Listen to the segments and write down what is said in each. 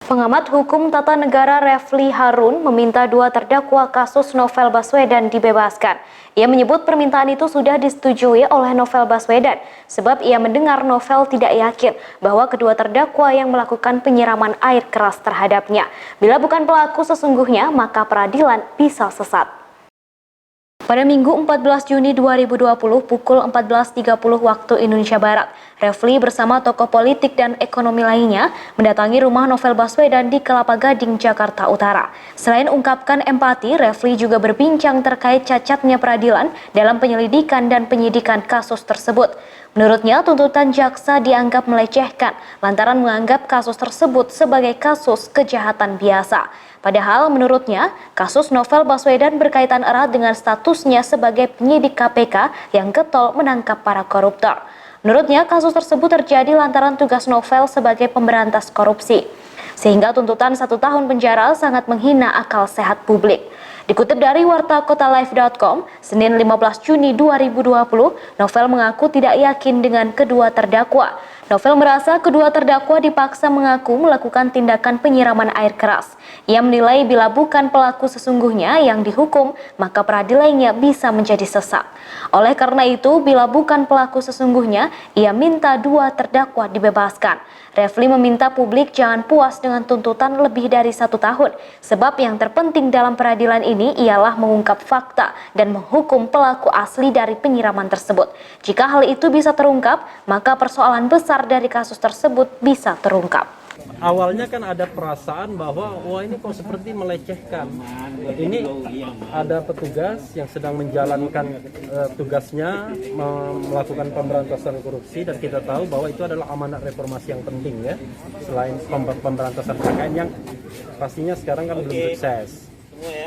Pengamat Hukum Tata Negara Refli Harun meminta 2 terdakwa kasus Novel Baswedan dibebaskan. Ia menyebut permintaan itu sudah disetujui oleh Novel Baswedan sebab ia mendengar Novel tidak yakin bahwa kedua terdakwa yang melakukan penyiraman air keras terhadapnya. Bila bukan pelaku sesungguhnya, maka peradilan bisa sesat. Pada Minggu 14 Juni 2020 pukul 14.30 waktu Indonesia Barat, Refli bersama tokoh politik dan ekonomi lainnya mendatangi rumah Novel Baswedan di Kelapa Gading, Jakarta Utara. Selain ungkapkan empati, Refli juga berbincang terkait cacatnya peradilan dalam penyelidikan dan penyidikan kasus tersebut. Menurutnya, tuntutan jaksa dianggap melecehkan lantaran menganggap kasus tersebut sebagai kasus kejahatan biasa. Padahal menurutnya, kasus Novel Baswedan berkaitan erat dengan statusnya sebagai penyidik KPK yang getol menangkap para koruptor. Menurutnya, kasus tersebut terjadi lantaran tugas Novel sebagai pemberantas korupsi. Sehingga tuntutan 1 tahun penjara sangat menghina akal sehat publik. Dikutip dari wartakotalive.com, Senin 15 Juni 2020, Novel mengaku tidak yakin dengan kedua terdakwa. Novel merasa kedua terdakwa dipaksa mengaku melakukan tindakan penyiraman air keras. Ia menilai bila bukan pelaku sesungguhnya yang dihukum, maka peradilannya bisa menjadi sesat. Oleh karena itu, bila bukan pelaku sesungguhnya, ia minta 2 terdakwa dibebaskan. Refli meminta publik jangan puas dengan tuntutan lebih dari 1 tahun, sebab yang terpenting dalam peradilan ini ialah mengungkap fakta dan menghukum pelaku asli dari penyiraman tersebut. Jika hal itu bisa terungkap, maka persoalan besar dari kasus tersebut bisa terungkap. Awalnya kan ada perasaan bahwa wah ini kok seperti melecehkan. Ini ada petugas yang sedang menjalankan tugasnya melakukan pemberantasan korupsi dan kita tahu bahwa itu adalah amanat reformasi yang penting ya. Selain pemberantasan KKN yang pastinya sekarang kan belum sukses.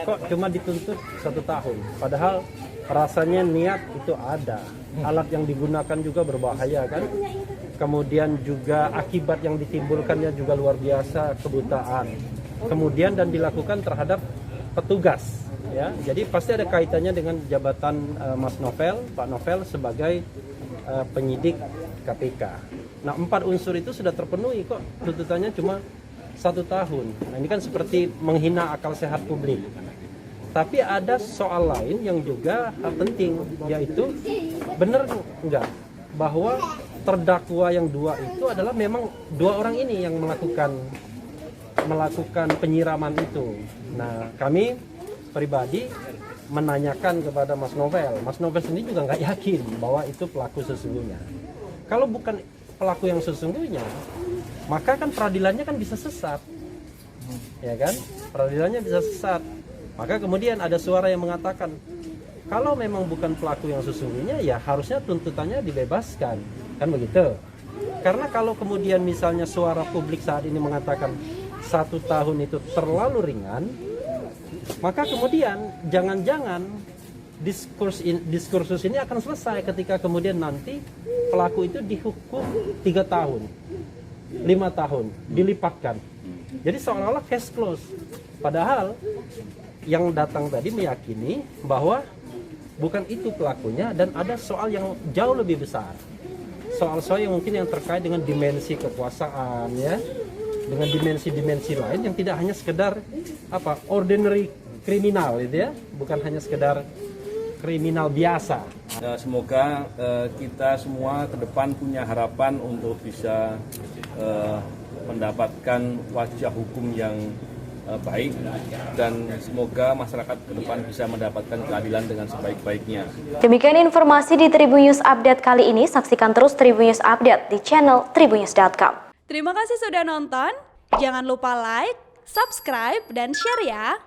Kok cuma dituntut 1 tahun? Padahal rasanya niat itu ada. Alat yang digunakan juga berbahaya kan. Kemudian juga akibat yang ditimbulkannya juga luar biasa, kebutaan. Kemudian dan dilakukan terhadap petugas ya. Jadi pasti ada kaitannya dengan jabatan Mas Novel, Pak Novel sebagai penyidik KPK. Nah, 4 unsur itu sudah terpenuhi kok tuntutannya cuma 1 tahun. Nah, ini kan seperti menghina akal sehat publik. Tapi ada soal lain yang juga penting, yaitu benar enggak bahwa terdakwa yang 2 itu adalah memang 2 orang ini yang melakukan penyiraman itu. Nah, kami pribadi menanyakan kepada Mas Novel. Mas Novel sendiri juga nggak yakin bahwa itu pelaku sesungguhnya. Kalau bukan pelaku yang sesungguhnya, maka kan peradilannya kan bisa sesat, ya kan? Peradilannya bisa sesat. Maka kemudian ada suara yang mengatakan, kalau memang bukan pelaku yang sesungguhnya, ya harusnya tuntutannya dibebaskan, kan begitu? Karena kalau kemudian misalnya suara publik saat ini mengatakan 1 tahun itu terlalu ringan, maka kemudian jangan-jangan diskursus ini akan selesai ketika kemudian nanti pelaku itu dihukum 3 tahun, 5 tahun, dilipatkan. Jadi seolah-olah case close. Padahal yang datang tadi meyakini bahwa bukan itu pelakunya dan ada soal yang jauh lebih besar. Soal-soal yang mungkin yang terkait dengan dimensi kekuasaan ya, dengan dimensi-dimensi lain yang tidak hanya sekedar ordinary kriminal itu ya, bukan hanya sekedar kriminal biasa. Semoga kita semua ke depan punya harapan untuk bisa mendapatkan wajah hukum yang baik dan semoga masyarakat ke depan bisa mendapatkan keadilan dengan sebaik-baiknya. Demikian informasi di Tribun News Update kali ini. Saksikan terus Tribun News Update di channel tribunnews.com. Terima kasih sudah nonton. Jangan lupa like, subscribe, dan share ya.